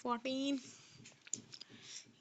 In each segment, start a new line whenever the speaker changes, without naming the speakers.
14।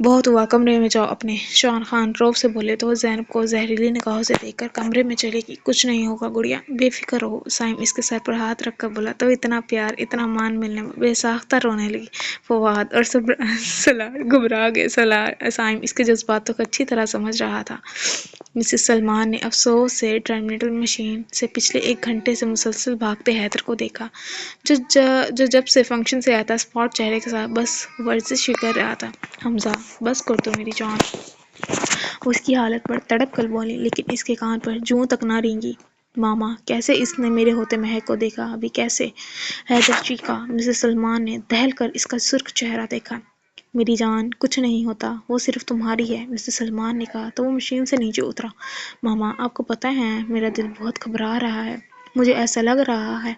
بہت ہوا، کمرے میں جاؤ اپنے، شان خان روب سے بولے تو وہ زینب کو زہریلی نگاہوں سے دیکھ کر کمرے میں چلے گی۔ کچھ نہیں ہوگا گڑیا، بے فکر رہو، سائم اس کے سر پر ہاتھ رکھ کر بولا تو اتنا پیار، اتنا مان ملنے میں بے ساختہ رونے لگی۔ فواد اور سلار گھبرا گئے۔ سائم اس کے جذباتوں کو اچھی طرح سمجھ رہا تھا۔ مسز سلمان نے افسوس سے ٹرمینل مشین سے پچھلے 1 گھنٹے سے مسلسل بھاگتے حیدر کو دیکھا، جو جب سے فنکشن سے آیا تھا اسپاٹ چہرے کے ساتھ بس ورزش ہی کر رہا تھا۔ حمزہ بس کر دو میری جان، وہ اس کی حالت پر تڑپ کر بولی، لیکن اس کے کان پر جوں تک نہ رینگی۔ ماما کیسے اس نے میرے ہوتے مہک کو دیکھا ابھی کیسے؟ حیدر چیخا۔ مسز سلمان نے دہل کر اس کا سرخ چہرہ دیکھا۔ میری جان کچھ نہیں ہوتا، وہ صرف تمہاری ہے، مسز سلمان نے کہا تو وہ مشین سے نیچے اترا۔ ماما آپ کو پتہ ہے میرا دل بہت گھبرا رہا ہے، مجھے ایسا لگ رہا ہے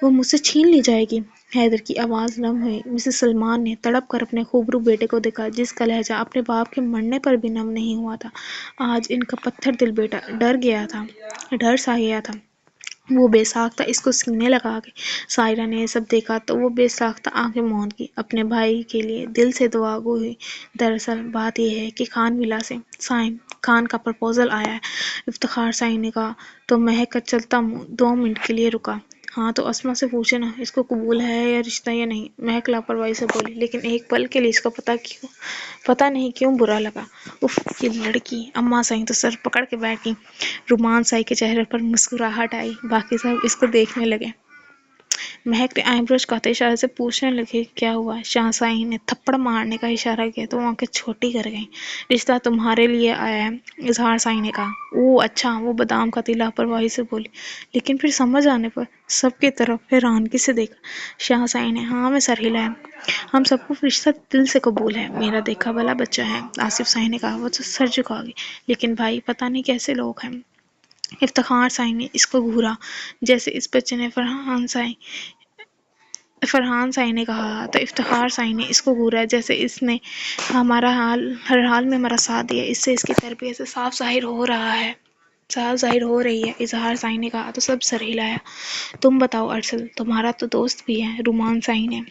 وہ مجھ سے چھین لی جائے گی۔ حیدر کی آواز نم ہوئی۔ مسز سلمان نے تڑپ کر اپنے خوبرو بیٹے کو دیکھا جس کا لہجہ اپنے باپ کے مرنے پر بھی نم نہیں ہوا تھا۔ آج ان کا پتھر دل بیٹا ڈر سا گیا تھا۔ وہ بے ساختہ اس کو سینے لگا گئی۔ سائرہ نے یہ سب دیکھا تو وہ بے ساختہ آنکھیں موند گئی، اپنے بھائی کے لیے دل سے دعا گو ہوئی۔ دراصل بات یہ ہے کہ خان ولا سے سائم خان کا پرپوزل آیا ہے۔ افتخار سائن نے کہا تو مہک کا چلتا منہ 2 منٹ کے لیے رکا۔ ہاں تو اسما سے پوچھے نا اس کو قبول ہے یا رشتہ یا نہیں، مہک لاپرواہی سے بولی، لیکن ایک پل کے لیے اس کا پتہ نہیں کیوں برا لگا۔ اف یہ لڑکی، اماں سائیں تو سر پکڑ کے بیٹھ گئی۔ رومان سائی کے چہرے پر مسکراہٹ آئی، باقی سب اس کو دیکھنے لگے۔ مہک نے آئی بروز کاتے اشارے سے پوچھنے لگے کیا ہوا؟ شاہ سائی نے تھپڑ مارنے کا اشارہ کیا تو وہ آنکھیں چھوٹی کر گئیں۔ رشتہ تمہارے لیے آیا ہے، اظہار سائی نے کہا۔ اوہ اچھا، وہ بادام کھاتی لاپرواہی سے بولی، لیکن پھر سمجھ آنے پر سب کی طرف حیرانگی سے دیکھا۔ شاہ سائی نے ہاں میں سر ہلایا۔ ہم سب کو رشتہ دل سے قبول ہے، میرا دیکھا بھلا بچہ ہے، آصف سائی نے کہا۔ وہ تو سر جھکا گئی، لیکن بھائی پتہ نہیں کیسے لوگ ہیں۔ افتخار سائی نے اس کو گھورا جیسے اس بچے نے فرحان سائی نے کہا تو افتخار سائی نے اس کو گھورا جیسے اس نے ہر حال میں ہمارا ساتھ دیا، اس سے اس کی تربیت سے صاف ظاہر ہو رہی ہے، اظہار سائی نے کہا تو سب سر ہلایا۔ تم بتاؤ ارسل، تمہارا تو دوست بھی ہے، رومان سائی نے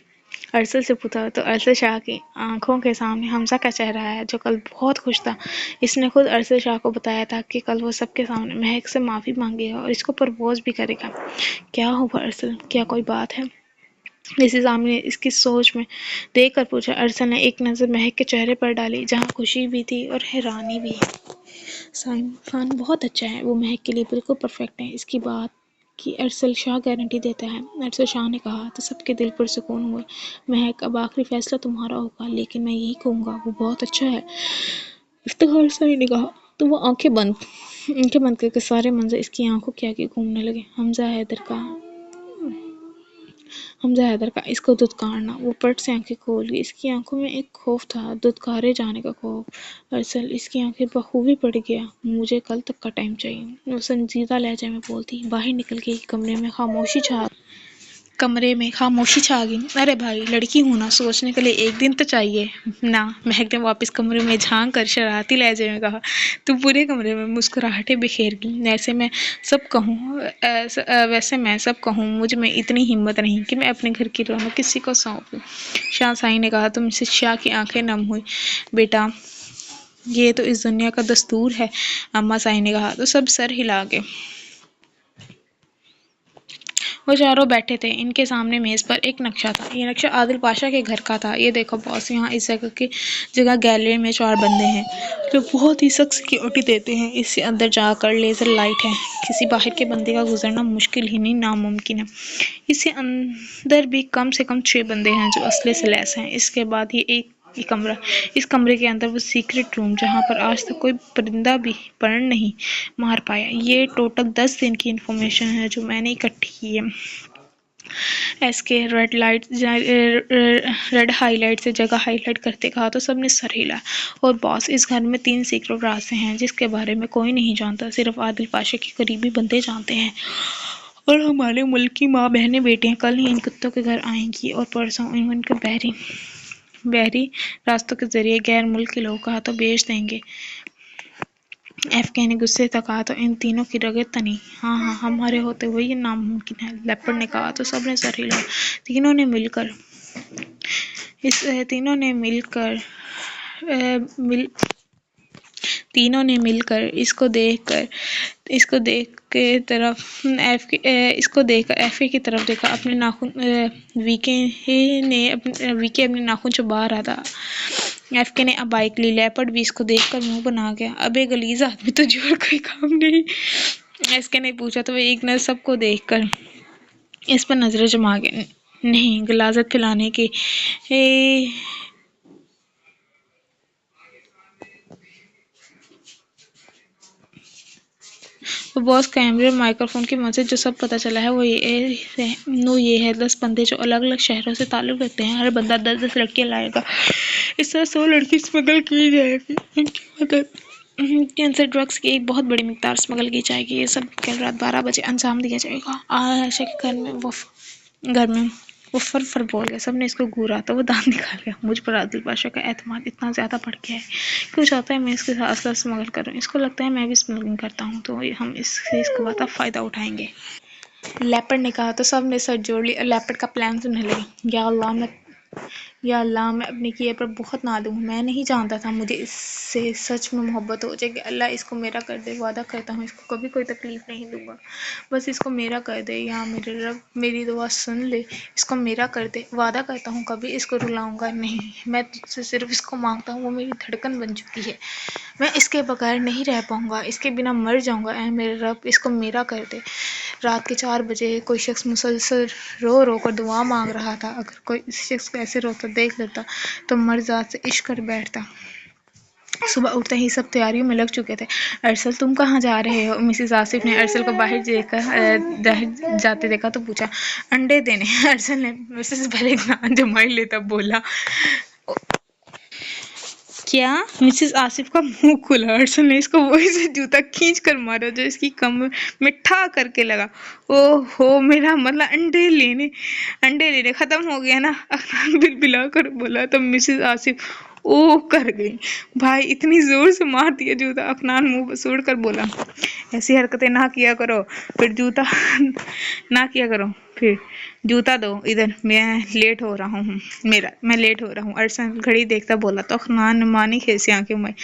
ارسل سے پوچھا تو ارسل شاہ کی آنکھوں کے سامنے حمزہ کا چہرہ آیا جو کل بہت خوش تھا۔ اس نے خود ارسل شاہ کو بتایا تھا کہ کل وہ سب کے سامنے مہک سے معافی مانگے گا اور اس کو پرپوز بھی کرے گا۔ کیا ہوا ارسل، کیا کوئی بات ہے؟ مسز عامر نے اس کی سوچ میں دیکھ کر پوچھا۔ ارسل نے ایک نظر مہک کے چہرے پر ڈالی جہاں خوشی بھی تھی اور حیرانی بھی۔ سائم خان بہت اچھا ہے، وہ مہک کے لیے بالکل پرفیکٹ ہے، اس کی بات کی ارسل شاہ گارنٹی دیتا ہے، ارسل شاہ نے کہا تو سب کے دل پرسکون ہوئے۔ مہک اب آخری فیصلہ تمہارا ہوگا، لیکن میں یہی کہوں گا وہ بہت اچھا ہے، افتخار سائی نے کہا تو وہ آنکھیں بند کر کے سارے منظر اس کی آنکھوں کے آگے گھومنے لگے۔ حمزہ حیدر کا اس کو دھتکارنا، وہ پٹ سے آنکھیں کھول گئی، اس کی آنکھوں میں ایک خوف تھا، دھتکارے جانے کا خوف۔ ارسل اس کی آنکھیں بخوبی پڑ گیا، مجھے کل تک کا ٹائم چاہیے، وہ سنجیدہ لہجے میں بولتی۔ باہر نکل گئی، کمرے میں خاموشی چھا گئی۔ ارے بھائی لڑکی ہوں نا، سوچنے کے لیے 1 دن تو چاہیے نا، مہک نے واپس کمرے میں جھانک کر شرارتی لہجے میں کہا تو پورے کمرے میں مسکراہٹیں بکھیر گئیں۔ ویسے میں سب کہوں مجھ میں اتنی ہمت نہیں کہ میں اپنے گھر کی رونق کسی کو سونپ دوں، شاہ سائی نے کہا تو مسز شاہ کی آنکھیں نم ہوئی۔ بیٹا یہ تو اس دنیا کا دستور ہے، اماں سائی نے کہا تو سب سر ہلا گئے۔ وہ چاروں بیٹھے تھے، ان کے سامنے میز پر ایک نقشہ تھا، یہ نقشہ عادل پاشا کے گھر کا تھا۔ یہ دیکھو باس، یہاں اس جگہ گیلری میں 4 بندے ہیں جو بہت ہی سخت سیکیورٹی دیتے ہیں، اس سے اندر جا کر لیزر لائٹ ہے، کسی باہر کے بندے کا گزرنا مشکل ہی نہیں ناممکن ہے۔ اس سے اندر بھی کم سے کم 6 بندے ہیں جو اسلحے سے لیس ہیں۔ اس کے بعد یہ کمرہ، اس کمرے کے اندر وہ سیکرٹ روم جہاں پر آج تک کوئی پرندہ بھی پر نہیں مار پایا۔ یہ ٹوٹل 10 دن کی انفارمیشن ہے جو میں نے اکٹھی کی ہے۔ ایس کے ریڈ ہائی لائٹ سے جگہ ہائی لائٹ کرتے کہا تو سب نے سر ہلایا۔ اور باس اس گھر میں 3 سیکرٹ رازیں ہیں جس کے بارے میں کوئی نہیں جانتا، صرف عادل پاشا کے قریبی بندے جانتے ہیں، اور ہمارے ملک کی ماں بہنیں بیٹیاں کل ہی ان کتوں کے گھر آئیں گی اور پرسوں ان کو بحری راستوں کے ذریعے غیر ملک کے لوگ کہا تو بھیج دیں گے۔ ایف کے نے غصے سے کہا تو ان تینوں کی رگیں تنی۔ ہاں ہمارے ہوتے ہوئے یہ ناممکن ہے، لیپرڈ نے کہا تو سب نے سر ہلایا۔ تینوں نے مل کر مل تینوں نے مل کر اس کو دیکھ کر ایف اے کی طرف دیکھا۔ اپنے ناخن وی کے اپنے ناخن چبا رہا تھا۔ ایف کے نے اب بائک لی۔ لیپرڈ بھی اس کو دیکھ کر منہ بنا گیا۔ اب یہ غلیظ آدمی تو جو کوئی کام نہیں۔ ایس کے نے پوچھا تو وہ ایک نظر سب کو دیکھ کر اس پر نظریں جما گیا۔ نہیں، غلاظت پھیلانے کی وہ باس کیمرے اور مائکروفون کی مدد سے جو سب پتہ چلا ہے وہ یہ ہے 10 بندے جو الگ الگ شہروں سے تعلق رکھتے ہیں، ہر بندہ 10 لڑکیاں لائے گا۔ اس طرح 100 لڑکی اسمگل کی جائے گی۔ ان سے ڈرگس کی ایک بہت بڑی مقدار اسمگل کی جائے گی۔ یہ سب کل رات 12 بجے انجام دیا جائے گا۔ عائشہ کے گھر میں وہ فر بول گیا۔ سب نے اس کو گھورا تو وہ دانت نکال گیا۔ مجھ پر عادل بادشاہ کا اعتماد اتنا زیادہ بڑھ گیا ہے کہ وہ چاہتا ہے میں اس کے ساتھ اسلحہ اسمگل کروں۔ اس کو لگتا ہے میں بھی اسمگلنگ کرتا ہوں تو ہم اس سے اس کا فائدہ اٹھائیں گے۔ لیپرڈ نے کہا تو سب نے سر جوڑ لی اور لیپرڈ کا پلان سننے لگے۔ یا اللہ میں اپنے کیے پر بہت نادم ہوں۔ میں نہیں جانتا تھا مجھے اس سے سچ میں محبت ہو جائے گی۔ اللہ اس کو میرا کر دے۔ وعدہ کرتا ہوں اس کو کبھی کوئی تکلیف نہیں دوں گا۔ بس اس کو میرا کر دے۔ یا میرے رب میری دعا سن لے، اس کو میرا کر دے۔ وعدہ کرتا ہوں کبھی اس کو رلاؤں گا نہیں۔ میں تجھ سے صرف اس کو مانگتا ہوں، وہ میری دھڑکن بن چکی ہے۔ میں اس کے بغیر نہیں رہ پاؤں گا، اس کے بنا مر جاؤں گا۔ اے میرے رب اس کو میرا کر دے۔ رات کے 4 بجے کوئی شخص مسلسل رو کر دعا مانگ رہا تھا۔ اگر کوئی اس شخص کو ایسے روتا دیکھ لیتا تو مر ذات سے عشق کر بیٹھتا۔ صبح اٹھتے ہی سب تیاریوں میں لگ چکے تھے۔ ارسل تم کہاں جا رہے ہو؟ مسز آصف نے ارسل کو باہر جاتے دیکھا تو پوچھا۔ انڈے دینے۔ ارسل نے مسز پہلے اتنا جمائی لیتا بولا۔ کیا؟ مسز آصف کا منہ کھلا۔ ارسل نے اس کو وہی سے جوتا کھینچ کر مارا جو اس کی کمر میں ٹھا کر کے لگا۔ اوہ ہو، میرا مطلب انڈے لینے ختم ہو گیا نا؟ اخنان بلبلا کر بولا تو مسز آصف اوہ کر گئی۔ بھائی اتنی زور سے مار دیا جوتا۔ اخنان منہ بسوڑ کر بولا، ایسی حرکتیں نہ کیا کرو، پھر جوتا دو ادھر، میں لیٹ ہو رہا ہوں۔ ارسل گھڑی دیکھتا بولا تو اخنان نے مانی کھیسی آنکھیں مائی۔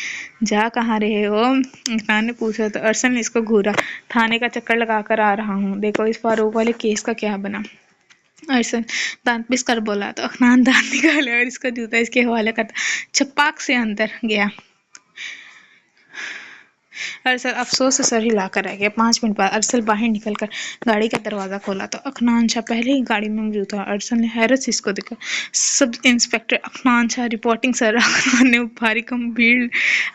جا کہاں رہے ہو؟ اخنان نے پوچھا تو ارسل نے اس کو گھورا۔ تھانے کا چکر لگا کر آ رہا ہوں، دیکھو اس فاروق والے کیس کا کیا بنا۔ ارسل دانت پس کر بولا تو اخنان دانت نکالا اور اس کا جوتا اس کے حوالے کرتا چھپاک سے اندر گیا۔ ارسل افسوس سے سر ہلا کر رہ گیا۔ 5 منٹ بعد ارسل باہر نکل کر گاڑی کا دروازہ کھولا تو اخنان شاہ پہلے ہی گاڑی میں موجود تھا۔ ارسل نے حیرت سے اس کو دیکھا۔ سب انسپکٹر اخنان شاہ رپورٹنگ سر۔ اخنان نے بھاری گمبھیر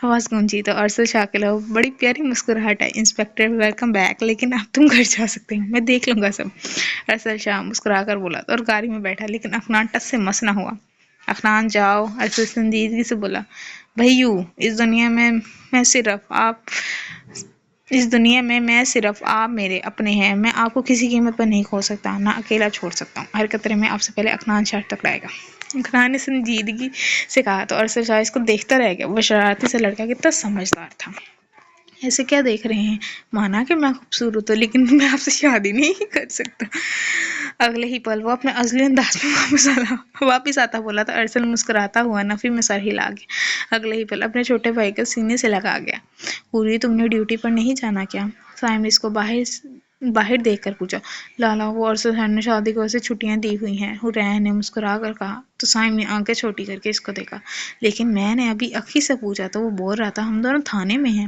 آواز گونجی تو ارسل شاہ کے لو بڑی پیاری مسکراہٹ آئی۔ انسپکٹر ویلکم بیک، لیکن اب تم گھر جا سکتے ہو، میں دیکھ لوں گا سب۔ ارسل شاہ مسکرا کر بولا اور گاڑی میں بیٹھا، لیکن اخنان ٹس سے مس نہ ہوا۔ اخنان جاؤ، ارسل سنجیدگی سے بولا۔ بھئیو، اس دنیا میں صرف آپ میرے اپنے ہیں، میں آپ کو کسی قیمت پر نہیں کھو سکتا، نہ اکیلا چھوڑ سکتا ہوں۔ ہر قطرے میں آپ سے پہلے اخنان شاہ ٹکرائے گا۔ اخنان نے سنجیدگی سے کہا تو ارسل شاہ اس کو دیکھتا رہ گیا۔ وہ شرارتی سا لڑکا کتنا سمجھدار تھا۔ ایسے کیا دیکھ رہے ہیں؟ مانا کہ میں خوبصورت ہوں، لیکن میں آپ سے شادی نہیں کر سکتا۔ اگلے ہی پل وہ اپنے ازلی انداز میں واپس آتا بولا تو ارسل مسکراتا ہوا نفی میں سر ہلا گیا۔ اگلے ہی پل اپنے چھوٹے بھائی کو سینے سے لگا گیا۔ پوری تم نے ڈیوٹی پر نہیں جانا کیا؟ سائم نے اس کو باہر دیکھ کر پوچھا۔ لالا، وہ ارسل سر نے شادی کو اسے چھٹیاں دی ہوئی ہیں، حرین نے مسکرا کر کہا تو سائم نے آنکھیں چھوٹی کر کے اس کو دیکھا۔ لیکن میں نے ابھی اخی سے پوچھا تو وہ بول رہا تھا ہم دونوں تھانے میں ہیں۔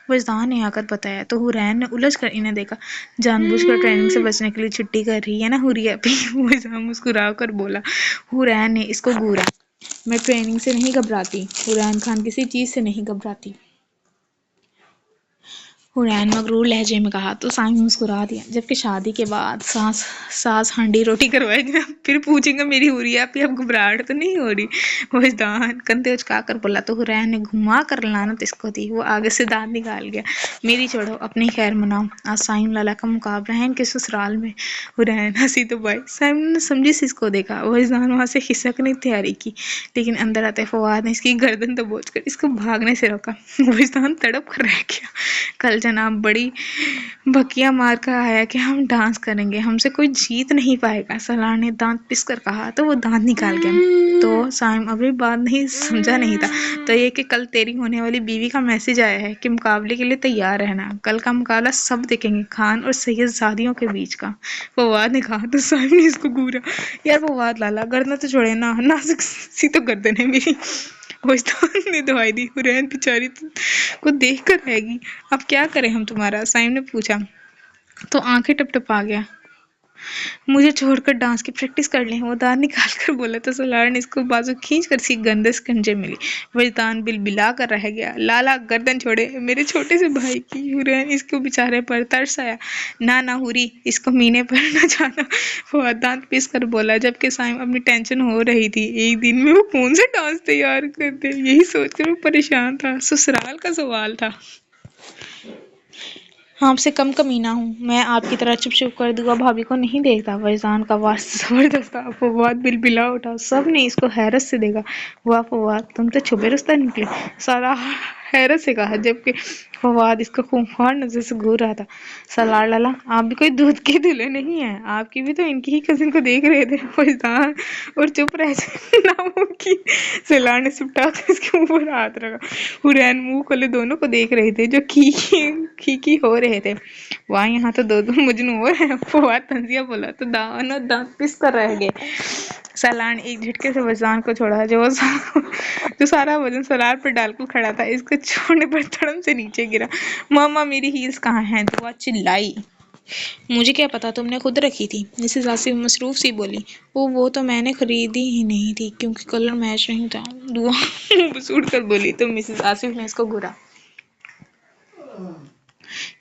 وجدان نے آ کر بتایا تو حرین نے الجھ کر انہیں دیکھا۔ جان بوجھ کر ٹریننگ سے بچنے کے لیے چھٹی کر رہی ہے نا حریہ بھی؟ وجدان مسکرا کر بولا۔ حرین نے اس کو گھورا۔ میں ٹریننگ سے نہیں گھبراتی، حرین خان کسی چیز سے نہیں گھبراتی، حرین مغرور لہجے میں کہا تو سائم مسکرا دیا۔ جبکہ شادی کے بعد ساس ہانڈی روٹی کروائے گی نا، پھر پوچھیں گا میری حریہ پہ اب گھبراہٹ تو نہیں ہو رہی؟ وجدان کندھے اچکا کر بولا تو حرین نے گھما کر لعنت اس کو دی۔ وہ آگے سے دانت نکال گیا۔ میری چھوڑو، اپنی خیر مناؤ، آج سائم لالا کا مقابلہ ہے ان کے سسرال میں۔ حرین ہنسی تو بھائی۔ سائم نے سمجھی سے اس کو دیکھا۔ وجدان وہاں سے کھسکنے کی تیاری کی، لیکن اندر آتے فواد نے اس کی گردن دبوچ کر اس کو بھاگنے سے روکا۔ وجدان تڑپ کر رہ گیا۔ کل جناب بڑی بھکیاں مار کر آیا کہ ہم ڈانس کریں گے، ہم سے کوئی جیت نہیں پائے گا۔ سالار نے دانت پس کر کہا تو وہ دانت نکال گیا۔ تو سائم ابھی بات نہیں سمجھا نہیں تھا تو یہ کہ کل تیری ہونے والی بیوی کا میسج آیا ہے کہ مقابلے کے لیے تیار رہنا، کل کا مقابلہ سب دیکھیں گے، خان اور سید زادیوں کے بیچ کا۔ فواد نے کہا تو سائم نے اس کو گورا۔ یار فواد لالا، گردن تو چھوڑے نا، نازک سی تو گردن ہے میری۔ وجدان نے دعائی دی، حرین بیچاری کو دیکھ کر رہ گی۔ اب کیا کریں ہم تمہارا؟ سائم نے پوچھا تو آنکھیں ٹپ ٹپا گیا۔ مجھے چھوڑ کر ڈانس کی پریکٹس کر لیں، وہ دانت نکال کر بولا تو سالار نے اس کو بازو کھینچ کر اس کی گندے سکنجے ملی۔ وجدان بل بلا کر رہ گیا۔ لالا گردن چھوڑے، میرے چھوٹے سے بھائی کی۔ حرین اس کو بیچارے پر ترس آیا۔ نہ حوری، اس کو مینے پر نہ جانا، فواد دانت پیس کر بولا، جبکہ سائم اپنی ٹینشن ہو رہی تھی ایک دن میں وہ کون سا ڈانس تیار کرتے، یہی سوچ کر وہ پریشان تھا۔ سسرال کا سوال تھا۔ آپ سے کم کمینہ ہوں میں، آپ کی طرح چپ چپ کر دعا بھابھی کو نہیں دیکھتا۔ وجدان کا آواز زبردست تھا۔ فواد بل بلا اٹھا۔ سب نے اس کو حیرت سے دیکھا۔ واہ فواد، تم تو چھپے رستہ نکلے، سارا حیرت سے کہا، جبکہ فواد اس کو خونخوار نظر سے گھور رہا تھا۔ سالار لالا، آپ بھی کوئی دودھ کے دلہے نہیں ہیں، آپ کی بھی تو ان کی ہی کزن کو دیکھ رہے تھے۔ وجدان اور چپ رہ جائے ناممکن۔ سالار نے سپٹا کر اس کے منہ پر ہاتھ رکھا۔ حرین منہ کھولے دونوں کو دیکھ رہے تھے جو کھی ہو رہے تھے۔ واہ، یہاں تو دو مجنوں اور ہیں۔ فواد طنزیہ بولا تو دونوں دانت پس کر رہ گئے۔ سالار نے ایک جھٹکے سے وجدان کو چھوڑا جو سارا وزن سالار پر ڈال کر کھڑا تھا، اس کو چھوڑنے پر دھڑم سے نیچے گرا۔ ماما میری ہیلز کہاں ہیں؟ دعا چلائی۔ مجھے کیا پتا، تم نے خود رکھی تھی، مسز آصف مصروف سی بولی۔ وہ تو میں نے خریدی ہی نہیں تھی کیونکہ کلر میچ نہیں تھا، دعا بسوڑ کر بولی تو مسز آصف نے اس کو گھورا۔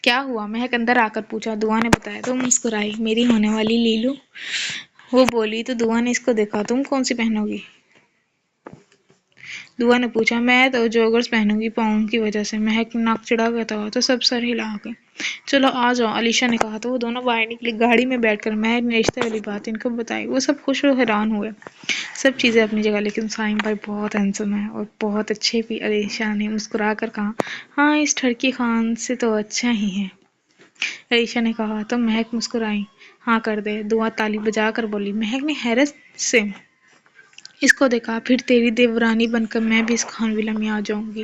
کیا ہوا؟ مہک اندر آ کر پوچھا۔ دعا نے بتایا تو مسکرائی۔ میری ہونے والی لیلو، وہ بولی تو دعا نے اس کو دیکھا۔ تم کون سی پہنو گی؟ دعا نے پوچھا۔ میں تو جوگرز پہنوں گی، پاؤں کی وجہ سے۔ مہک ناک چڑھا کہتا ہوا تو سب سر ہلا گئے۔ چلو آ جاؤ، علیشا نے کہا تو وہ دونوں باہر نکلی۔ گاڑی میں بیٹھ کر مہک نے رشتے والی بات ان کو بتائی۔ وہ سب خوش و حیران ہوئے۔ سب چیزیں اپنی جگہ، لیکن سائم بھائی بہت ہینڈسم ہے اور بہت اچھے بھی۔ علیشا نے مسکرا کر کہا، ہاں اس ٹھڑکی خان سے تو اچھا ہی ہے۔ علیشا نے کہا تو مہک مسکرائی۔ ہاں کر دے، دعا تالی بجا کر بولی۔ مہک نے حیرت سے اس کو دیکھا۔ پھر تیری دیورانی بن کر میں بھی اس خان ولا میں آ جاؤں گی،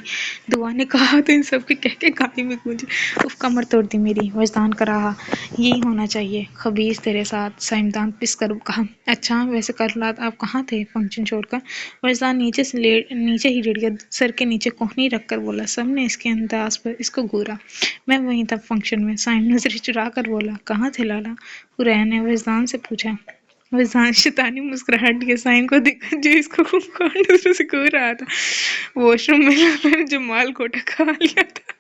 دعا نے کہا تو ان سب کے کہہ کے گاڑی میں گونجی۔ اف، کمر توڑ دی میری، وجدان کر رہا۔ یہی ہونا چاہیے، خبیث تیرے ساتھ۔ سائم دانت پس کر کہا۔ اچھا ویسے کل رات آپ کہاں تھے فنکشن چھوڑ کر؟ وجدان نیچے ہی لیٹ گیا، سر کے نیچے کوہنی رکھ کر بولا۔ سب نے اس کے انداز پر اس کو گھورا۔ میں وہیں تھا فنکشن میں، سائم نظریں چرا کر بولا۔ کہاں تھے لالا؟ حرین نے وجدان سے پوچھا۔ وجدان شیطانی مسکراہٹ کے سائم کو دیکھا جو اس کو خونخوار نظروں سے گھور رہا تھا۔ واش روم میں لالا نے جمال گھوٹا کھا لیا تھا۔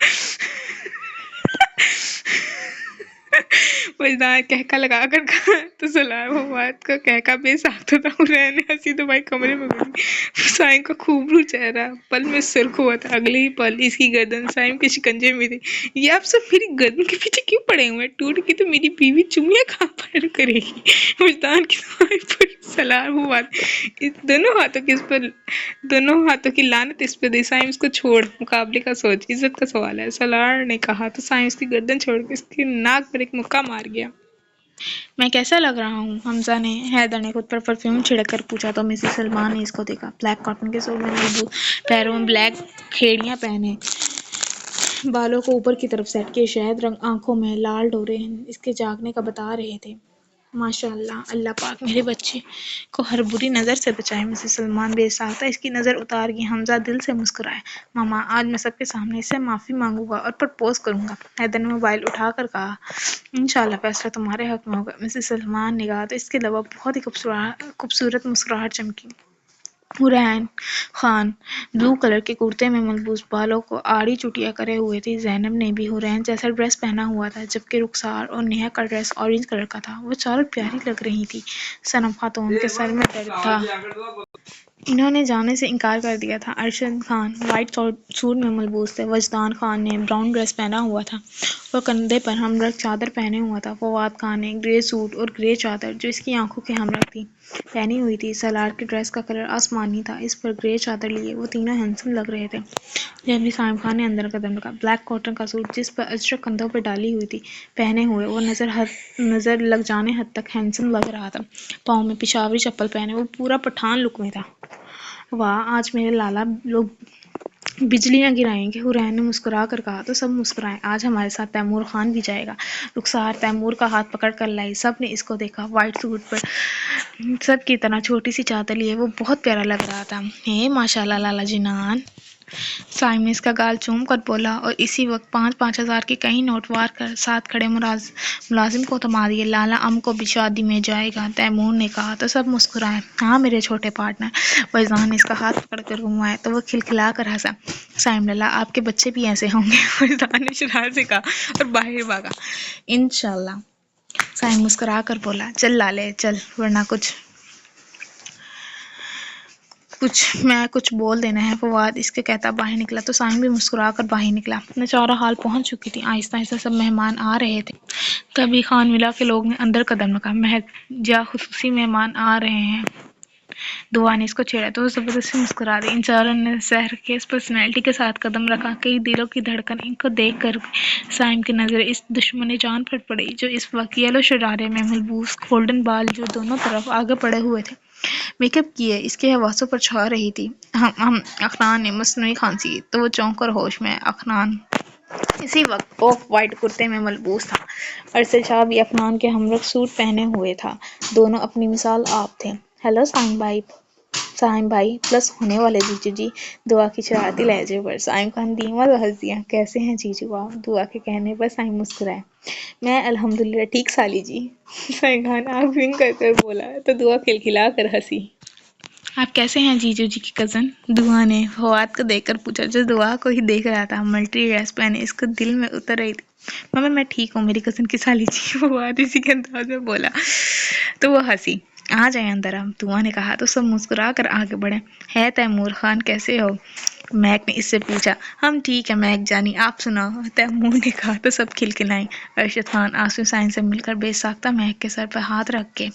وجدان کہکا لگا کر کہا تو سالار فواد کا کہکا بے ساختہ تھا۔ حرین نے ہنسی دبائی کمرے میں گھسی۔ سائم کا خوبرو چہرہ پل میں سرخ ہوا تھا۔ اگلے ہی پل اس کی گردن سائم کے شکنجے میں تھی۔ یہ آپ سب میری گردن کے پیچھے کیوں پڑے ہوئے ہیں؟ ٹوٹ گئی تو میری بیوی چمیاں کہاں پر کرے گی؟ وجدان کی دعائیں پر سالار فواد دونوں ہاتھوں کی لعنت اس پہ دی۔ سائم اس کو چھوڑ، مقابلے کا سوچ، عزت کا سوال ہے، سالار نے کہا تو سائم اس کی گردن چھوڑ کے اس کی ناک پر ایک مکہ مار گیا۔ میں کیسا لگ رہا ہوں؟ حمزہ نے حیدر نے خود پر پرفیوم چھڑک کر پوچھا تو مسز سلمان نے اس کو دیکھا۔ بلیک کاٹن کے سوٹ میں مضبوط پیروں میں بلیک کھیڑیاں پہنے، بالوں کو اوپر کی طرف سیٹ کیے، شہد رنگ آنکھوں میں لال ڈورے اس کے جاگنے کا بتا رہے تھے۔ ماشاء اللہ، اللہ پاک میرے بچے کو ہر بری نظر سے بچائے۔ مسز سلمان بے ساختہ اس کی نظر اتار گئی۔ حمزہ دل سے مسکرایا۔ ماما، آج میں سب کے سامنے اس سے معافی مانگوں گا اور پرپوز کروں گا، حیدر نے موبائل اٹھا کر کہا۔ انشاءاللہ فیصلہ تمہارے حق میں ہوگا، مسز سلمان نے کہا تو اس کے لبوں بہت ہی خوبصورت مسکراہٹ چمکی۔ حرین خان بلو کلر کے کرتے میں ملبوس، بالوں کو آڑی چوٹیاں کرے ہوئے تھی۔ زینب نے بھی حرین جیسا ڈریس پہنا ہوا تھا، جبکہ رخسار اور نیہا کا ڈریس اورنج کلر کا تھا۔ وہ چاروں پیاری لگ رہی تھی۔ صنم خاتون کے سر میں درد تھا۔ انہوں نے جانے سے انکار کر دیا تھا۔ ارشد خان وائٹ سوٹ میں ملبوس تھے، وجدان خان نے براؤن ڈریس پہنا ہوا تھا اور کندھے پر ہمرنگ چادر پہنے ہوا تھا۔ فواد خان نے گرے سوٹ اور گرے چادر جو اس کی آنکھوں کے ہمرنگ تھی پہنی ہوئی تھی۔ سالار کی ڈریس کا کلر آسمانی تھا، اس پر گرے چادر لیے وہ تینوں ہینڈسم لگ رہے تھے۔ جب سائم خان نے اندر قدم رکھا، بلیک کاٹن کا سوٹ جس پر اجرک کندھوں پر ڈالی ہوئی تھی پہنے ہوئے وہ نظر لگ جانے حد تک ہینڈسم لگ رہا تھا۔ پاؤں میں پشاوری چپل پہنے وہ پورا پٹھان لک میں تھا۔ واہ، آج میرے لالا لوگ بجلیاں گرائیں گے، حرین نے مسکرا کر کہا تو سب مسکرائے۔ آج ہمارے ساتھ تیمور خان بھی جائے گا۔ رخسار تیمور کا ہاتھ پکڑ کر لائی، سب نے اس کو دیکھا۔ وائٹ سوٹ پر سب کی طرح چھوٹی سی چادر لیے وہ بہت پیارا لگ رہا تھا۔ ماشاءاللہ لالا جنان، سائم نے اس کا گال چوم کر بولا اور اسی وقت 5,000 کے کئی نوٹ وار کر ساتھ کھڑے ملازم کو تھما دیے۔ لالا ام کو بھی شادی میں جائے گا، تیمور نے کہا تو سب مسکرائے۔ ہاں میرے چھوٹے پارٹنر۔ وجدان نے اس کا ہاتھ پکڑ کر گھمایا تو وہ کھلکھلا کر ہنسا۔ سائم لالا آپ کے بچے بھی ایسے ہوں گے، وجدان نے شرارت سے کہا اور باہر بھاگا۔ انشاءاللہ، سائم مسکرا کر بولا۔ چل لالے چل، ورنہ میں کچھ بول دینا ہے۔ فواد اس کے کہتا باہر نکلا تو سائم بھی مسکرا کر باہر نکلا۔ نچارہ ہال پہنچ چکی تھی، آہستہ آہستہ سب مہمان آ رہے تھے۔ تبھی خان ولا کے لوگ نے اندر قدم رکھا۔ مہک جا خصوصی مہمان آ رہے ہیں، دعا نے اس کو چھیڑا تو وہ زبردستی مسکرا دی۔ ان چاروں نے زہرخیز پرسنالٹی کے ساتھ قدم رکھا۔ کئی دلوں کی دھڑکن ان کو دیکھ کر سائم کی نظریں اس دشمن جان پر پڑی جو اس وقت یلو شرارے میں ملبوس، گولڈن بال جو دونوں طرف آگے بڑھے ہوئے تھے، میک اپ کیے، اس کے حواسوں پر چھا رہی تھی۔ اخنان نے مصنوعی کھانسی تو وہ چونک کر ہوش میں۔ اخنان اسی وقت آف وائٹ کرتے میں ملبوس تھا۔ ارشد شاہ بھی اخنان کے ہمرنگ سوٹ پہنے ہوئے تھا۔ دونوں اپنی مثال آپ تھے۔ ہیلو سائم بھائی پلس ہونے والے جیجو جی، دعا کی شرارتی لہجے پر۔ سائم خان دھیما سا ہنس دیا۔ کیسے ہیں جیجو آپ؟ دعا کے کہنے پر سائم مسکرائے۔ میں الحمدللہ ٹھیک سالی جی، سائم خان آنکھ بند کر کر بولا تو دعا کھلکھلا کر ہنسی۔ آپ کیسے ہیں جیجو جی کی کزن؟ دعا نے فواد کو دیکھ کر پوچھا جو دعا کو ہی دیکھ رہا تھا۔ ملٹری ڈریس پہنے اس کو دل میں اتر رہی تھی۔ ماما میں ٹھیک ہوں میری کزن کی سالی جی، فواد اسی کے انداز میں بولا تو وہ ہنسی۔ آ جائیں اندر اب، دعا نے کہا تو سب مسکرا کر آگے بڑھے۔ ہے تیمور خان کیسے ہو؟ مہک نے اس سے پوچھا۔ ہم ٹھیک ہے مہک جانی، آپ سناؤ؟ تیمور نے کہا تو سب کھلکھلائیں۔ ارشد خان آنسو سائن سے مل کر بے ساختہ مہک کے سر پر ہاتھ رکھ کے،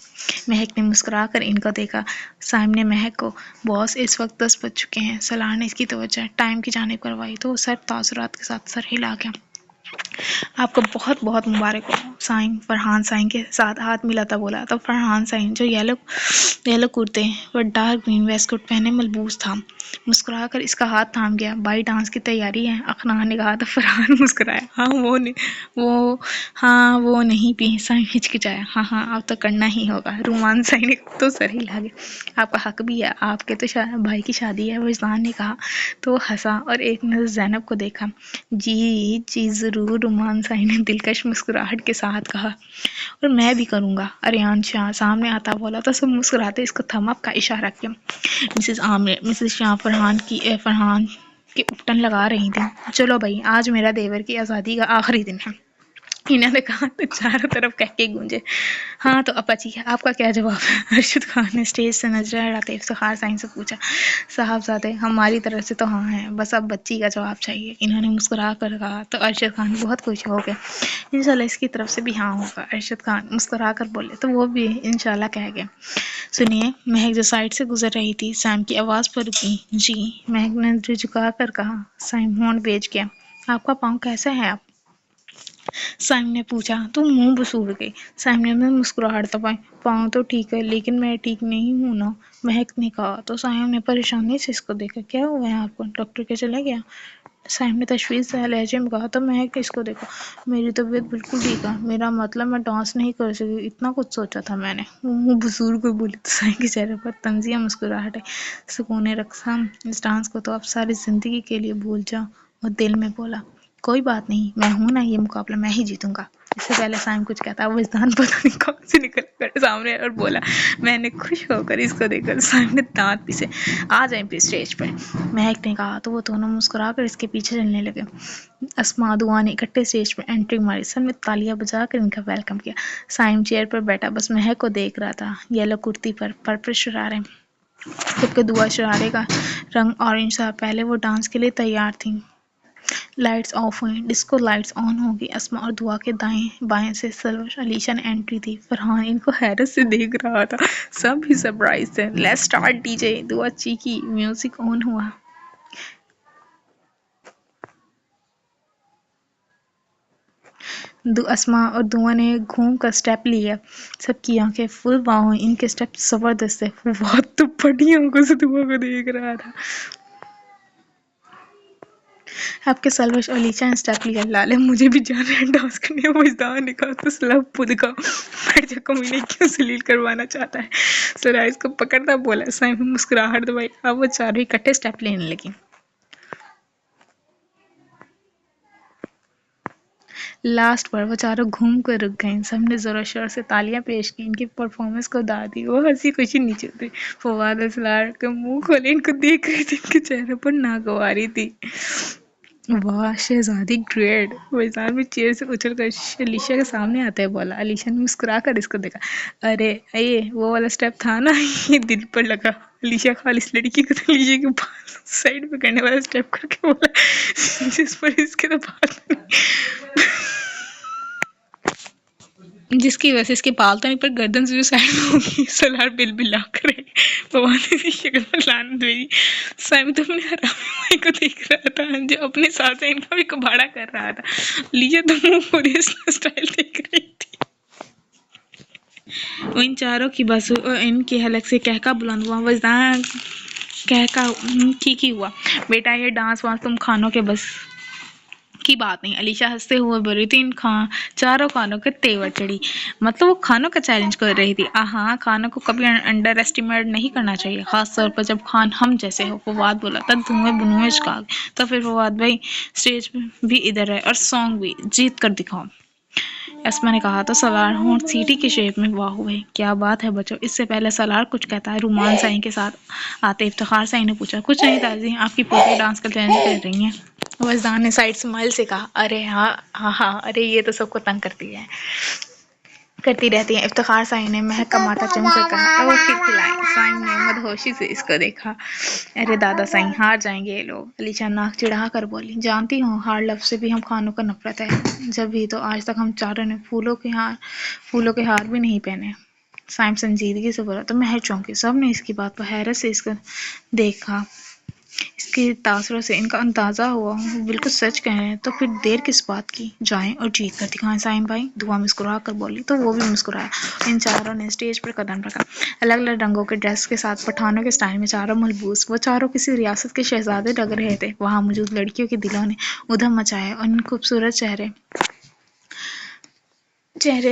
مہک نے مسکرا کر ان کو دیکھا۔ سائم نے مہک کو، باس اس وقت 10 بج چکے ہیں۔ سالار نے اس کی توجہ ٹائم کی جانب کروائی تو وہ سر تاثرات کے ساتھ سر ہلا گیا۔ آپ کو بہت بہت مبارک ہو۔ سائم فرحان سائن کے ساتھ ہاتھ ملاتا بولا تو فرحان سائن جو یلو کرتے اور ڈارک گرین ویسٹ کوٹ پہنے ملبوس تھا، مسکرا کر اس کا ہاتھ تھام گیا۔ بھائی ڈانس کی تیاری ہے؟ اخنان نے کہا تو فرحان مسکرایا۔ ہاں وہ نہیں بھی، سائم ہچکچایا۔ ہاں اب تو کرنا ہی ہوگا۔ رومان سائن نے تو سر ہلا گیا۔ آپ کا حق بھی ہے، آپ کے تو بھائی کی شادی ہے، وجدان نے کہا تو وہ ہنسا اور ایک نظر زینب کو دیکھا۔ جی ضرور، رومان سائن نے دلکش مسکراہٹ کے ساتھ کہا، اور میں بھی کروں گا۔ اریان شاہ سامنے آتا بولا تو سب مسکراتے اس کو تھم اپ کا اشارہ کیا۔ مسز شاہ فرحان کے اپٹن لگا رہی تھی۔ چلو بھائی، آج میرا دیور کی آزادی کا آخری دن ہے، انہوں نے کہا تو چاروں طرف کہکے گونجے۔ ہاں تو اپا جی آپ کا کیا جواب ہے؟ ارشد خان نے اسٹیج سے نظریں ہٹاتے افتخار سائن سے پوچھا۔ صاحبزادے ہماری طرف سے تو ہاں ہے، بس اب بچی کا جواب چاہیے، انہوں نے مسکرا کر کہا تو ارشد خان بہت خوش ہو گئے۔ انشاءاللہ اس کی طرف سے بھی ہاں ہوگا، ارشد خان مسکرا کر بولے تو وہ بھی انشاءاللہ کہہ گئے۔ سنیے، مہک جو سائڈ سے گزر رہی تھی سائم کی آواز پر رکی۔ جی، مہک نے نظر جھکا کر کہا۔ سائم ہونٹ بیچ گیا۔ آپ کا پاؤں کیسا ہے اب؟ سائم نے پوچھا تو منہ بسوڑ گئی۔ سائم نے مسکراہٹ دبائی۔ پاؤں تو ٹھیک ہے لیکن میں ٹھیک نہیں ہوں نا، مہک نے کہا تو سائم نے پریشانی سے اس کو دیکھا۔ کیا ہوا ہے آپ کو؟ ڈاکٹر کے چلا گیا؟ سائم نے تشویش سے لہجے میں کہا تو مہک اس کو دیکھا۔ میری طبیعت بالکل ٹھیک ہے، میرا مطلب میں ڈانس نہیں کر سکی، اتنا کچھ سوچا تھا میں نے، وہ منہ بسور کو بولی تو سائم کے چہرے پر طنزیہ مسکراہٹ ہے۔ سکون رقص، اس ڈانس کو تو آپ ساری زندگی کے لیے بھول جاؤ، اور دل میں بولا کوئی بات نہیں، میں ہوں نا، یہ مقابلہ میں ہی جیتوں گا۔ اس سے پہلے سائم کچھ کہتا، وجدان پتہ نہیں کون سے نکل کر سامنے اور بولا۔ میں نے خوش ہو کر اس کو دیکھ کر سائم نے دانت پیسے۔ آ جائیں پھر اسٹیج پر، مہک نے کہا تو وہ دونوں مسکرا کر اس کے پیچھے چلنے لگے۔ اسما دعا نے اکٹھے اسٹیج پر انٹری ماری، سب نے تالیاں بجا کر ان کا ویلکم کیا۔ سائم چیئر پر بیٹھا بس مہک کو دیکھ رہا تھا، یلو کرتی پر پرپل شرارے جبکہ دعا شرارے کا رنگ اورنج تھا۔ پہلے وہ ڈانس کے لیے تیار تھیں۔ لائٹس آف ہوئیں، ڈسکو لائٹس آن ہو گئی۔ اسما اور دعا کے دائیں بائیں سے سلوش علیشا نے انٹری دی۔ فرحان ان کو حیرت سے دیکھ رہا تھا۔ سب بھی سرپرائز تھے۔ لیٹس اسٹارٹ ڈی جے، دعا چیخی۔ میوزک آن ہوا۔ اسما اور دعا نے گھوم کر اسٹیپ لیا۔ سب کی آنکھیں فل واؤ ہوئیں، ان کے اسٹیپ زبردست تھے۔ فواد تو پھٹی آنکھوں سے دعا کو دیکھ رہا تھا۔ اب کے سلوش اور لیچا نے اسٹیپ لیا۔ لالے مجھے بھی جانا ہے ڈانس کرنے۔ وجدان نے کہا تو سلب پود کا بیٹھ جا، کمینے کیوں ذلیل کروانا چاہتا ہے؟ سرائز کو پکڑتا بولا۔ سائم نے مسکراہٹ دبائی۔ اب وہ چاروں اکٹھے اسٹیپ لینے لگی۔ لاسٹ پر وہ چاروں گھوم کر رک گئیں۔ سب نے زور و شور سے تالیاں پیش کی، ان کی پرفارمنس کو داد دی۔ وہ ہنسی خوشی نیچے اتری۔ فواد اور سلار کے منہ کھولے ان کو دیکھ رہے تھے، ان کے چہرے پر ناگواری تھی۔ واہ شہزادی گریٹ! وجدان بھی چیئر سے اچھل کر علیشا کے سامنے آتے ہوئے بولا۔ علیشا نے مسکرا کر اس کو دیکھا۔ ارے یہ وہ والا اسٹیپ تھا نا، یہ دل پر لگا۔ علیشا خالص لڑکی کو تو علیشا کے بال سائڈ پہ کرنے والا اسٹیپ کر کے بولا، جس پر اس کے تو بال جس کی وجہ سے اس کے بال تو نہیں پر گردن سے جو سائڈ میں ہوگی۔ سلار بل بلا کرے فواد کی شکل پر لعنت بھیجی۔ سائم تو اپنے حرامی بھائی کو دیکھ رہا تھا جو اپنے ساتھ ان کا بھی کباڑا کر رہا تھا۔ لیجا تو منہ پوری اسٹائل دیکھ رہی تھی۔ وہ ان چاروں کی بس ان کی حلق سے کہکا بلند ہوا۔ وجدان کہکا ٹھیک ہی ہوا، بیٹا یہ ڈانس وانس تم خانوں کے بس کی بات نہیں۔ علیشا ہنستے ہوئے بولی تھی۔ ان چاروں خانوں کے تیور چڑھی، مطلب وہ خانوں کا چیلنج کر رہی تھی۔ ہاں، خانوں کو کبھی انڈر ایسٹیمیٹ نہیں کرنا چاہیے، خاص طور پر جب خان ہم جیسے ہو۔ فواد بولا تھا دھوئیں بنوئیں چکا گئے۔ تو پھر فواد بھائی اسٹیج بھی ادھر ہے اور سانگ بھی جیت کر دکھاؤ۔ اسما نے کہا تو سلار ہونٹ سیٹی کے شیپ میں واہ ہوئے۔ کیا بات ہے بچوں! اس سے پہلے سلار کچھ کہتا ہے، رومان سائیں کے ساتھ آتے افتخار سائیں نے پوچھا۔ کچھ نہیں تازی، آپ کی پوتی ڈانس کا چیلنج کر رہی ہیں۔ وجدان نے سائڈ اسمائل سے کہا۔ ارے ہاں، ارے یہ تو سب کو تنگ کرتی رہتی ہیں۔ افتخار سائیں نے مہک کا ماتھا چوم کر کہا۔ وہ کھلکھلائیں۔ سائیں نے مدہوشی سے اس کو دیکھا۔ ارے دادا سائیں، ہار جائیں گے یہ لوگ۔ علیشا ناک چڑھا کر بولی۔ جانتی ہوں ہار لفظ سے بھی ہم خانوں کا نفرت ہے، جب بھی تو آج تک ہم چاروں نے پھولوں کے ہار بھی نہیں پہنے۔ سائم سنجیدگی سے بولا۔ تو مہر چونکی۔ سب نے اس کی بات پر حیرت سے اس کو دیکھا۔ اس کے تاثروں سے ان کا اندازہ ہوا وہ بالکل سچ کہہ رہے ہیں۔ تو پھر دیر کس بات کی، جائیں اور جیت کر دکھائیں سائم بھائی۔ دعا مسکرا کر بولی۔ تو وہ بھی مسکرایا۔ ان چاروں نے اسٹیج پر قدم رکھا۔ الگ الگ رنگوں کے ڈریس کے ساتھ پٹھانوں کے سٹائل میں چاروں ملبوس، وہ چاروں کسی ریاست کے شہزادے لگ رہے تھے۔ وہاں موجود لڑکیوں کے دلوں نے ادھم مچایا اور ان خوبصورت چہرے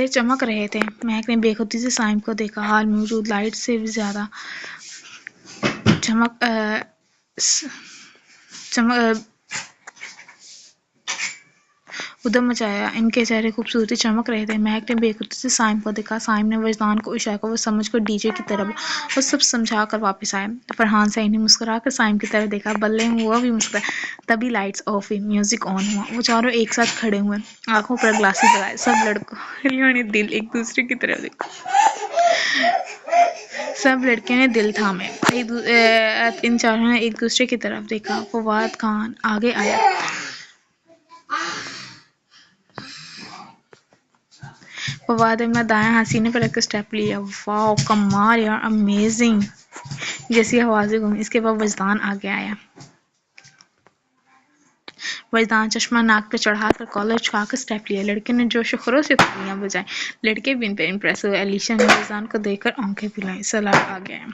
چمک رہے تھے۔ مہک نے بے خودی سے سائم کو دیکھا۔ ہال میں موجود لائٹ سے بھی زیادہ ادھم مچایا، ان کے چہرے خوبصورتی چمک رہے تھے۔ مہک نے بے خودی سے سائم کو دیکھا۔ سائم نے وجدان کو اشارہ کیا، وہ سمجھ کر ڈی جے کی طرف وہ سب سمجھا کر واپس آئے۔ فرحان سائیں نے مسکرا کر سائم کی طرف دیکھا۔ بلے وہ بھی مسکرایا۔ تبھی لائٹس آف ہوئی، میوزک آن ہوا۔ وہ چاروں ایک ساتھ کھڑے ہوئے، آنکھوں پر گلاسز لگائے۔ سب لڑکیوں نے دل ایک دوسرے کی طرف دیکھا۔ سب لڑکیوں نے دل تھامے۔ ان چاروں نے ایک دوسرے کی طرف دیکھا۔ فواد خان آگے آیا۔ فواد اپنا دایاں ہاتھ سینے پر رکھ کر اسٹیپ لیا۔ واو کمال یار، امیزنگ جیسی آوازیں گونجیں۔ اس کے بعد وجدان آگے آیا۔ وجدان چشمہ ناک پہ چڑھا کر کالر چھکا کر اسٹیپ لیا۔ لڑکیوں نے جوش و خروش سے تالیاں بجائیں۔ لڑکے بھی ان پہ امپریس ہوئے۔ علیشا نے وجدان کو دیکھ کر آنکھیں پھیلائیں۔ سلار آگے آیا۔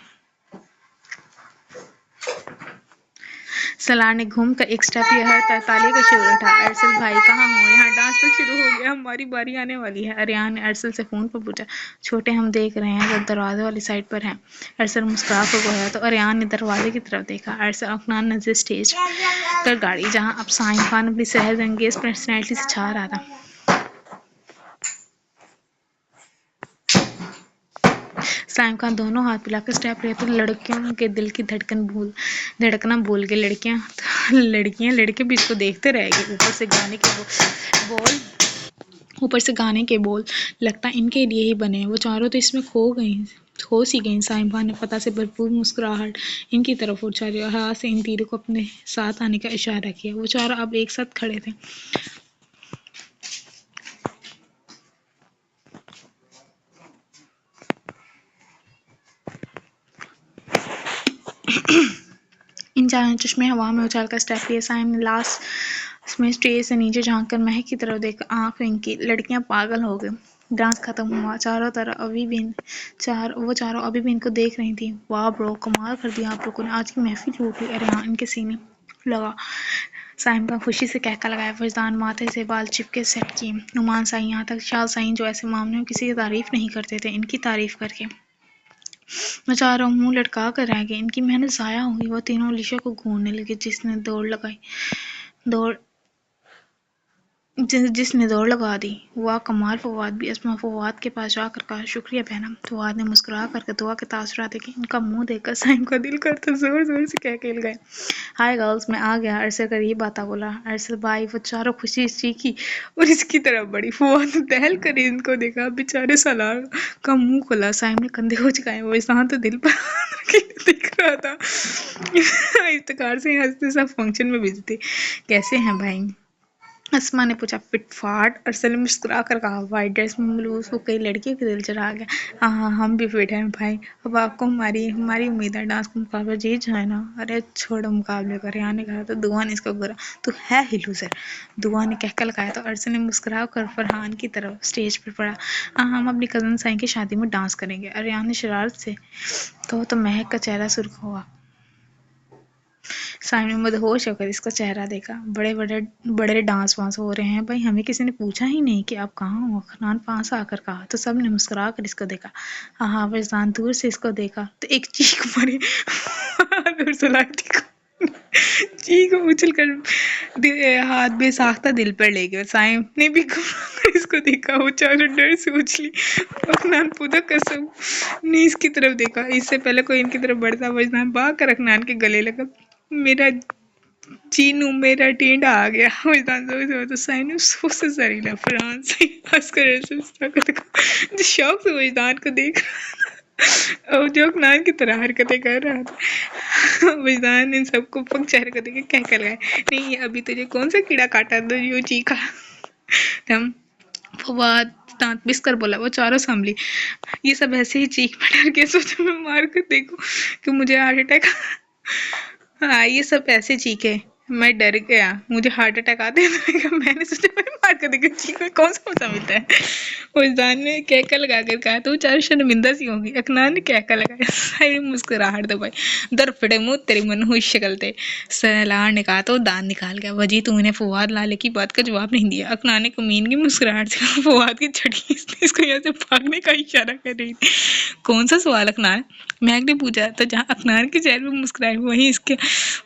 سلار نے گھوم کر ایک اسٹیپ لیا۔ ہر تالی کا شور اٹھا۔ ارسل بھائی کہاں ہو؟ یہاں ڈانس تو شروع ہو گیا، ہماری باری آنے والی ہے۔ اریان نے ارسل سے فون پر پوچھا۔ چھوٹے ہم دیکھ رہے ہیں، وہ دروازے والی سائڈ پر ہیں۔ ارسل مسکرا کر بولا۔ تو اریان نے دروازے کی طرف دیکھا۔ ارسل اکنان نظر اسٹیج پر گاڑی جہاں اب سائم خان اپنی سحر انگیز پرسنالٹی سے چھا رہا تھا۔ سائم خان دونوں ہاتھ پھیلا کر اسٹیپ لیا تو لڑکیوں کے دل کی دھڑکنا بھول گئے۔ لڑکے بھی اس کو دیکھتے رہ گئے۔ اوپر سے گانے کے بول لگتا ان کے لیے ہی بنے ہیں۔ وہ چاروں تو اس میں کھو گئی۔ ہوش ہی گئی صاحبہ نے فتح سے بھرپور مسکراہٹ ان کی طرف اچھالی اور ہاتھ سے ان تینوں کو اپنے ساتھ آنے کا اشارہ کیا۔ وہ چاروں اب ایک ساتھ کھڑے تھے۔ ان چاروں نے چشمے ہوا میں اچھال کر اسٹیپ لیے۔ صاحب نے لاس میں اسٹیج سے نیچے جھانک کر مہک کی طرف دیکھا۔ آنکھ ونکی۔ لڑکیاں پاگل ہو گئیں۔ ڈانس ختم ہوا۔ چاروں طرف وہ چاروں ابھی بھی ان کو دیکھ رہی تھیں۔ واہ برو، کمال کر دیا آپ لوگوں نے، آج کی محفل لوٹ لی۔ ریحان ان کے سینے لگا۔ صاحب کا خوشی سے کہکا لگایا۔ وجدان ماتھے سے بال چپکے سیٹ کیے۔ نعمان سائیں یہاں تک شال سائیں جو ایسے معاملے میں کسی کی تعریف نہیں کرتے تھے، ان کی تعریف کر کے وہ چاروں منہ لٹکا کر رہ گئے۔ ان کی محنت ضائع ہوئی۔ وہ تینوں علیشا کو گھورنے لگے جس نے دوڑ لگا دی۔ واہ کمال فواد بھی۔ اسما فواد کے پاس جا کر کہا، شکریہ بہنا۔ فواد نے مسکرا کر دعا کے تاثرات دیکھے۔ ان کا منہ دیکھ کر صاحب کا دل کرتا زور زور سے کہہ کے گئے، ہائے گرلز میں آ گیا۔ ارسل قریب آتا بولا، ارسل بھائی۔ وہ چاروں خوشی سے چیخی اور اس کی طرف بڑھی۔ فواد نے دہل کر ان کو دیکھا۔ بیچارے سالار کا منہ کھلا۔ صاحب نے کندھے اچکائے۔ وہ انسان تو دل پر ہاتھ رکھے دکھ رہا تھا۔ افتخار سے ہنستے سب فنکشن میں بزی تھے۔ کیسے ہیں بھائی؟ اسما نے پوچھا۔ فٹ فاٹ، ارسل نے مسکرا کر کہا۔ وائٹ ڈریس میں ملبوس وہ کئی لڑکیوں کے دل چرا گیا۔ ہاں ہم بھی فٹ ہیں بھائی۔ اب آپ کو ہماری امید ہے ڈانس کا مقابلہ جیت جائے نا۔ ارے چھوڑو مقابلے کو، ریحان نے کہا تو دعا نے اس کو گرا، تو ہے ہی لوزر۔ دعا نے کہکا لگایا تو ارسل نے مسکرا کر فرحان کی طرف اسٹیج پر پڑھا، ہم اپنی کزن سائیں کی شادی میں ڈانس کریں گے۔ ریحان نے شرارت سے کہا تو مہک کا چہرہ سرخ ہوا۔ صاحب نے مدہوش ہو کر اس کا چہرہ دیکھا۔ بڑے ڈانس وانس ہو رہے ہیں بھائی، ہمیں کسی نے پوچھا ہی نہیں کہ آپ کہاں ہو۔ خنان پاس آ کر کہا تو سب نے مسکرا کر اس کو دیکھا۔ ہاں وجدان دور سے اس کو دیکھا تو ایک چیخ ماری اور سلاٹی کو چیخ اچھل کر ہاتھ بے ساختہ دل پر لے گئے۔ صاحب نے بھی اس کو دیکھا۔ وہ چاروں ڈر سے اچھلی۔ اخنان پودہ قسم نے اس کی طرف دیکھا۔ اس سے پہلے کوئی ان کی طرف بڑھتا، وجدان بھاگ کر اخنان کے گلے لگا۔ میرا چینو، میرا ٹینڈا آ گیا۔ وجدان زور تو صاحب نے سو سے سر ہلا۔ فرحان سے ہنس کر ایسے جو شوق سے وجدان کو دیکھ رہا تھا اور جو اخنان کی طرح حرکتیں کر رہا تھا۔ وجدان نے ان سب کو پک چہرے کو دیکھ کے کہہ لگایا، نہیں ابھی تجھے کون سا کیڑا کاٹا تو یوں چیخا؟ فواد دانت پس کر بولا۔ وہ چاروں سنبھلی۔ یہ سب ایسے ہی چیخ پڑ کے سوچا میں مار کر دیکھوں کہ مجھے ہارٹ اٹیک یہ سب ایسے چیخے، میں ڈر گیا مجھے ہارٹ اٹیک آتے ہیں۔ میں نے سوچا میں مار کر دیکھوں چیخ میں کون سا مزہ ملتا ہے۔ وجدان نے کہکا لگا کر کہا تو وہ چاروں شرمندہ سی ہوں گی۔ اخنان نے کہکا لگایا۔ ساری مسکراہٹ دبائی۔ در پھٹے منہ تیری منحوس شکل تھے۔ سالار نے کہا تو دانت نکال گیا۔ وجی تم نے فواد لالے کی بات کا جواب نہیں دیا۔ اخنان نے کمین کی مسکراہٹ سے کہا، فواد کی چھٹی اس کو یہاں سے بھاگنے کا اشارہ کر رہی تھی۔ کون سا سوال اخنان؟ مہک نے پوچھا تو جہاں اخنان کے چہرے پر مسکراہٹ وہیں اس کے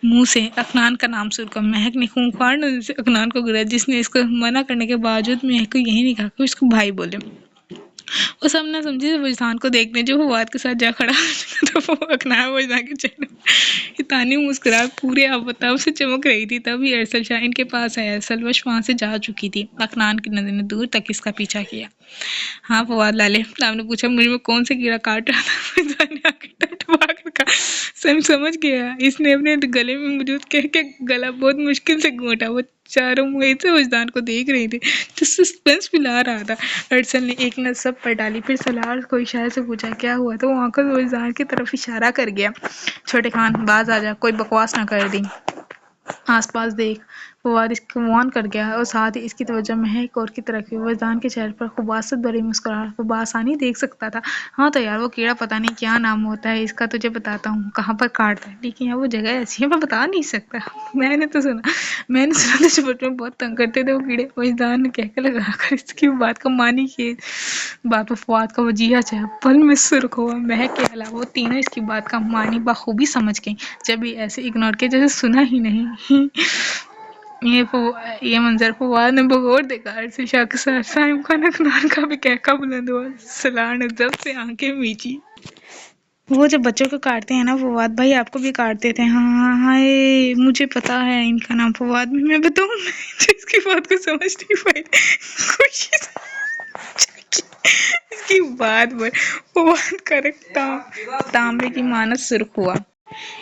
منہ سے اخنان کا نام سرخ ہوا۔ مہک نے خونخوار نظر سے اخنان کو گرا، جس نے اس کو منع کرنے کے باوجود مہک کو یہی نہیں کہا کہ اس کو بھائی بولے۔ وہ سب نہ سمجھے وجدان کو دیکھنے جو فواد کے ساتھ جا کھڑا تو وہ اخنان وجدان کے چہرے پر اتانی مسکراہٹ پورے آفتاب سے چمک رہی تھی۔ تبھی ارسل شاہ ان کے پاس آیا۔ سلوش وہاں سے جا چکی تھی۔ اخنان کی نظر نے دور تک اس کا پیچھا کیا۔ ہاں فواد لالے، صاحب نے پوچھا، مجھ میں کون سے کیڑا کاٹ رہا تھا؟ وجدان نے آنکھیں ٹٹوا کر کہا، سمجھ گیا۔ اس نے اپنے گلے میں موجود کہہ کے گلا بہت مشکل سے گھونٹا۔ وہ چاروں محیط سے وجدان کو دیکھ رہی تھی جو سسپنس پھیلا رہا تھا۔ ارسل نے ایک نظر سب پر ڈالی، پھر سالار کو اشارے سے پوچھا کیا ہوا تو وہ آنکھوں سے وجدان کی طرف اشارہ کر گیا۔ چھوٹے خان باز آ جا، کوئی بکواس نہ کر دی، آس پاس دیکھ۔ فواد اس کو وارن کر گیا اور ساتھ ہی اس کی توجہ مہک اور کی طرف ہوئی۔ وجدان کے چہرے پر خباثت بھری مسکراہٹ وہ بآسانی دیکھ سکتا تھا۔ ہاں تو یار وہ کیڑا پتہ نہیں کیا نام ہوتا ہے اس کا، تجھے بتاتا ہوں کہاں پر کاٹتا ہے، لیکن یہاں وہ جگہ ایسی ہے میں بتا نہیں سکتا۔ میں نے سنا تھا بچپن میں بہت تنگ کرتے تھے وہ کیڑے۔ وجدان نے کہکا لگا کر اس کی بات کا معنی کی۔ بات پر فواد کا وجیہہ چہرہ پل میں سرخ ہوا۔ مہک کے علاوہ وہ تینوں اس کی بات کا معنی بخوبی سمجھ گئیں، جب بھی ایسے اگنور کیا جیسے سنا ہی نہیں۔ یہ منظر فواد نے بغور دیکھا۔ ارسل شاہ کے ساتھ صاحب خان اخنان کا بھی کہکا بلند ہوا۔ سالار نے ضبط سے آنکھیں میچی۔ وہ جب بچوں کو کاٹتے ہیں نا فواد بھائی، آپ کو بھی کاٹتے تھے؟ ہاں ہائے مجھے پتا ہے ان کا نام فواد بھی، میں بتاؤں جو اس کی بات کو سمجھ نہیں پائی خوشی سے اس کی بات فواد کا رنگ تانبے کی مانت سرخ ہوا۔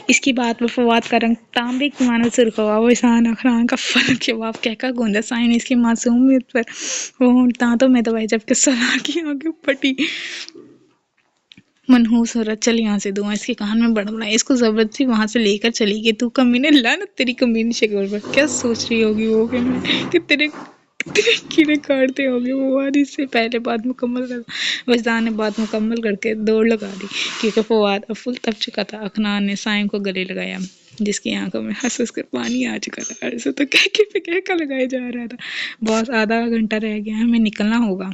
اس کی بات پر فواد کا رنگ تانبے کی مانت سرخ ہوا۔ وہ احسان اقران کا فلک جواب کہہ کر گونجا، سائن اس کی معصومیت پر وہ دانتوں میں دبائی جبکہ سالار کی آنکھیں پھٹی منحوس عورت، چل یہاں سے، دعا اس کے کان میں بڑبڑائی، اس کو زبردستی وہاں سے لے کر چلی گئی۔ تو کمینے، لعنت تیری کمینی شکل پر، کیا سوچ رہی ہوگی وہ کہ تیرے کیڑے کاٹتے ہوگے۔ فواد اس سے پہلے بات مکمل کر وجدان نے بات مکمل کر کے دوڑ لگا دی کیونکہ فواد اب فل تپ چکا تھا۔ اقران نے سائن کو گلے لگایا جس کی آنکھوں میں ہنس ہنس کر پانی آ چکا تھا۔ ایسے تو کہہ کے لگایا جا رہا تھا، باس آدھا گھنٹہ رہ گیا، ہمیں نکلنا ہوگا۔